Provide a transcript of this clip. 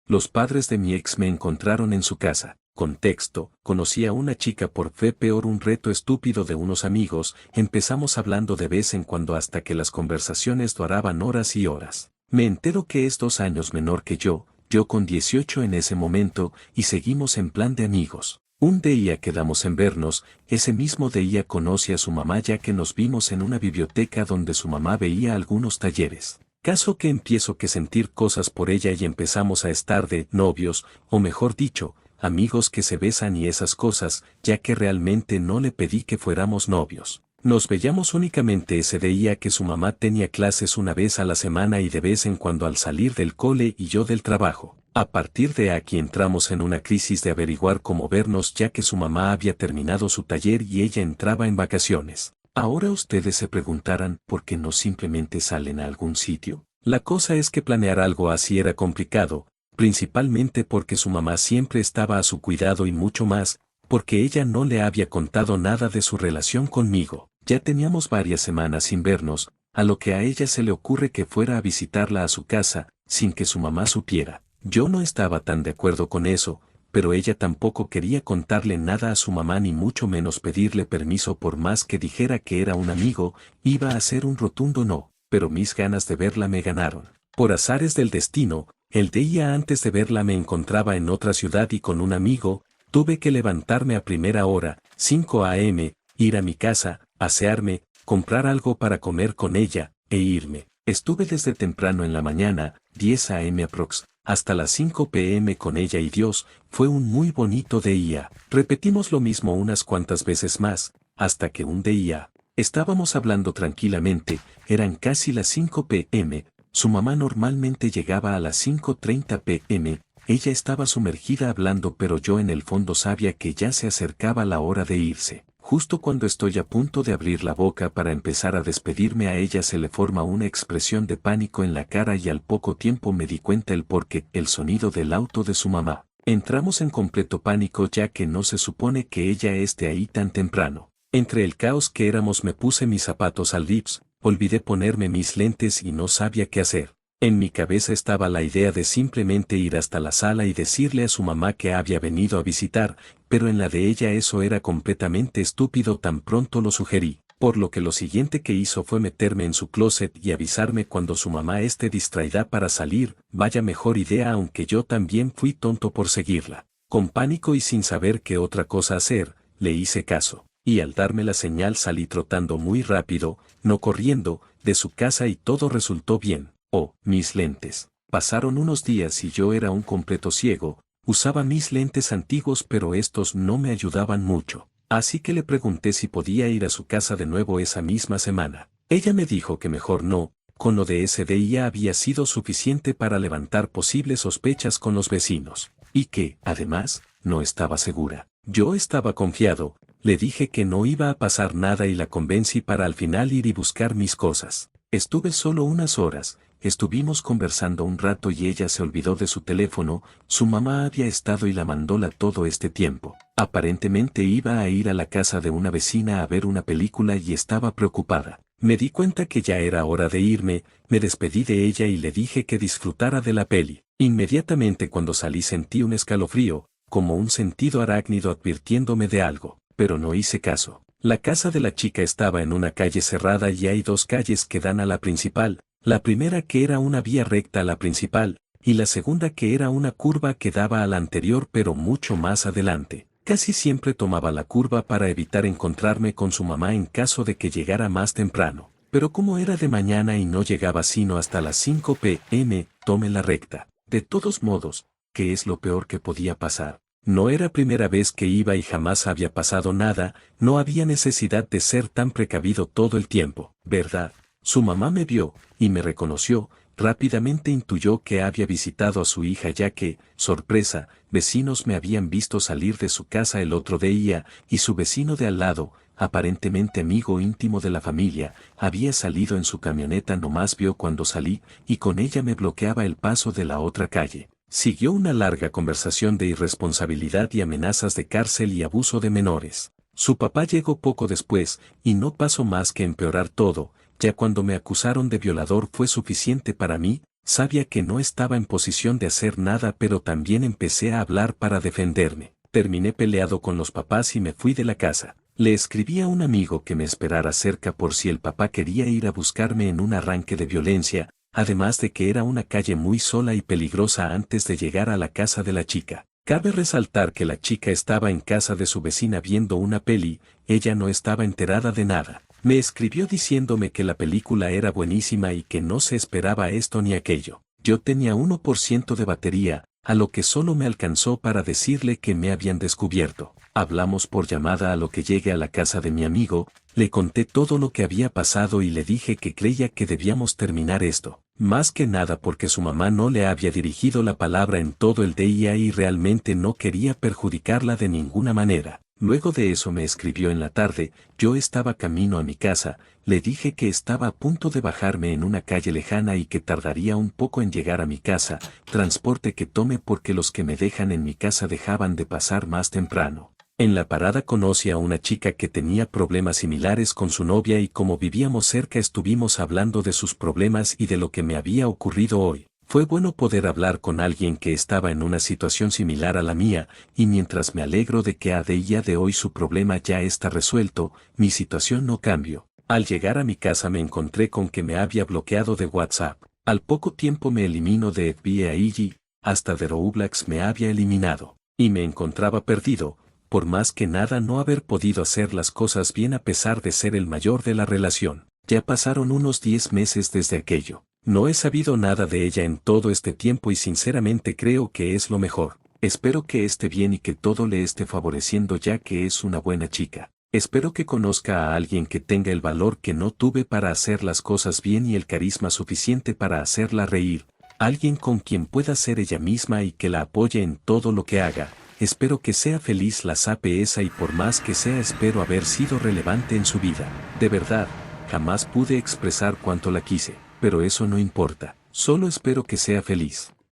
Los padres de mi ex me encontraron en su casa. Contexto: conocí a una chica por fe peor un reto estúpido de unos amigos, empezamos hablando de vez en cuando hasta que las conversaciones duraban horas y horas. Me entero que es 2 años menor que yo con 18 en ese momento, y seguimos en plan de amigos. Un día quedamos en vernos, ese mismo día conocí a su mamá ya que nos vimos en una biblioteca donde su mamá veía algunos talleres. Caso que empiezo que sentir cosas por ella y empezamos a estar de novios, o mejor dicho, amigos que se besan y esas cosas, ya que realmente no le pedí que fuéramos novios. Nos veíamos únicamente ese día que su mamá tenía clases una vez a la semana y de vez en cuando al salir del cole y yo del trabajo. A partir de aquí entramos en una crisis de averiguar cómo vernos ya que su mamá había terminado su taller y ella entraba en vacaciones. Ahora ustedes se preguntarán por qué no simplemente salen a algún sitio. La cosa es que planear algo así era complicado, principalmente porque su mamá siempre estaba a su cuidado y mucho más, porque ella no le había contado nada de su relación conmigo. Ya teníamos varias semanas sin vernos, a lo que a ella se le ocurre que fuera a visitarla a su casa, sin que su mamá supiera. Yo no estaba tan de acuerdo con eso, pero ella tampoco quería contarle nada a su mamá ni mucho menos pedirle permiso por más que dijera que era un amigo, iba a ser un rotundo no, pero mis ganas de verla me ganaron. Por azares del destino, el día antes de verla me encontraba en otra ciudad y con un amigo, tuve que levantarme a primera hora, 5 a.m., ir a mi casa, asearme, comprar algo para comer con ella, e irme. Estuve desde temprano en la mañana, 10 a.m. aprox, hasta las 5 p.m. con ella y Dios, fue un muy bonito día. Repetimos lo mismo unas cuantas veces más, hasta que un día, estábamos hablando tranquilamente, eran casi las 5 p.m., su mamá normalmente llegaba a las 5:30 p.m., ella estaba sumergida hablando pero yo en el fondo sabía que ya se acercaba la hora de irse. Justo cuando estoy a punto de abrir la boca para empezar a despedirme a ella se le forma una expresión de pánico en la cara y al poco tiempo me di cuenta el porqué, el sonido del auto de su mamá. Entramos en completo pánico ya que no se supone que ella esté ahí tan temprano. Entre el caos que éramos me puse mis zapatos al Vips, olvidé ponerme mis lentes y no sabía qué hacer. En mi cabeza estaba la idea de simplemente ir hasta la sala y decirle a su mamá que había venido a visitar, pero en la de ella eso era completamente estúpido, tan pronto lo sugerí, por lo que lo siguiente que hizo fue meterme en su closet y avisarme cuando su mamá esté distraída para salir. Vaya mejor idea, aunque yo también fui tonto por seguirla. Con pánico y sin saber qué otra cosa hacer, le hice caso, y al darme la señal salí trotando muy rápido, no corriendo, de su casa y todo resultó bien. Oh, mis lentes. Pasaron unos días y yo era un completo ciego, usaba mis lentes antiguos pero estos no me ayudaban mucho. Así que le pregunté si podía ir a su casa de nuevo esa misma semana. Ella me dijo que mejor no, con lo de ese día había sido suficiente para levantar posibles sospechas con los vecinos, y que, además, no estaba segura. Yo estaba confiado, le dije que no iba a pasar nada y la convencí para al final ir y buscar mis cosas. Estuve solo unas horas. Estuvimos conversando un rato y ella se olvidó de su teléfono, su mamá había estado y la mandóla todo este tiempo. Aparentemente iba a ir a la casa de una vecina a ver una película y estaba preocupada. Me di cuenta que ya era hora de irme, me despedí de ella y le dije que disfrutara de la peli. Inmediatamente cuando salí sentí un escalofrío, como un sentido arácnido advirtiéndome de algo, pero no hice caso. La casa de la chica estaba en una calle cerrada y hay dos calles que dan a la principal. La primera que era una vía recta a la principal, y la segunda que era una curva que daba a la anterior pero mucho más adelante. Casi siempre tomaba la curva para evitar encontrarme con su mamá en caso de que llegara más temprano. Pero como era de mañana y no llegaba sino hasta las 5 p.m., tomé la recta. De todos modos, ¿qué es lo peor que podía pasar? No era primera vez que iba y jamás había pasado nada, no había necesidad de ser tan precavido todo el tiempo, ¿verdad? Su mamá me vio, y me reconoció, rápidamente intuyó que había visitado a su hija ya que, sorpresa, vecinos me habían visto salir de su casa el otro día, y su vecino de al lado, aparentemente amigo íntimo de la familia, había salido en su camioneta nomás vio cuando salí, y con ella me bloqueaba el paso de la otra calle. Siguió una larga conversación de irresponsabilidad y amenazas de cárcel y abuso de menores. Su papá llegó poco después, y no pasó más que empeorar todo. Ya cuando me acusaron de violador fue suficiente para mí, Sabía que no estaba en posición de hacer nada, pero también empecé a hablar para defenderme. Terminé peleado con los papás y me fui de la casa. Le escribí a un amigo que me esperara cerca por si el papá quería ir a buscarme en un arranque de violencia, además de que era una calle muy sola y peligrosa antes de llegar a la casa de la chica. Cabe resaltar que la chica estaba en casa de su vecina viendo una peli, ella no estaba enterada de nada. Me escribió diciéndome que la película era buenísima y que no se esperaba esto ni aquello. Yo tenía 1% de batería, a lo que solo me alcanzó para decirle que me habían descubierto. Hablamos por llamada a lo que llegué a la casa de mi amigo, le conté todo lo que había pasado y le dije que creía que debíamos terminar esto. Más que nada porque su mamá no le había dirigido la palabra en todo el día y realmente no quería perjudicarla de ninguna manera. Luego de eso me escribió en la tarde, yo estaba camino a mi casa, le dije que estaba a punto de bajarme en una calle lejana y que tardaría un poco en llegar a mi casa, transporte que tome porque los que me dejan en mi casa dejaban de pasar más temprano. En la parada conocí a una chica que tenía problemas similares con su novia y como vivíamos cerca estuvimos hablando de sus problemas y de lo que me había ocurrido hoy. Fue bueno poder hablar con alguien que estaba en una situación similar a la mía, y mientras me alegro de que a día de hoy su problema ya está resuelto, mi situación no cambió. Al llegar a mi casa me encontré con que me había bloqueado de WhatsApp. Al poco tiempo me eliminó de FBI, hasta de Roblox me había eliminado, y me encontraba perdido, por más que nada no haber podido hacer las cosas bien a pesar de ser el mayor de la relación. Ya pasaron unos 10 meses desde aquello. No he sabido nada de ella en todo este tiempo y sinceramente creo que es lo mejor. Espero que esté bien y que todo le esté favoreciendo ya que es una buena chica. Espero que conozca a alguien que tenga el valor que no tuve para hacer las cosas bien y el carisma suficiente para hacerla reír. Alguien con quien pueda ser ella misma y que la apoye en todo lo que haga. Espero que sea feliz la sape esa y por más que sea espero haber sido relevante en su vida. De verdad, jamás pude expresar cuánto la quise, pero eso no importa. Solo espero que sea feliz.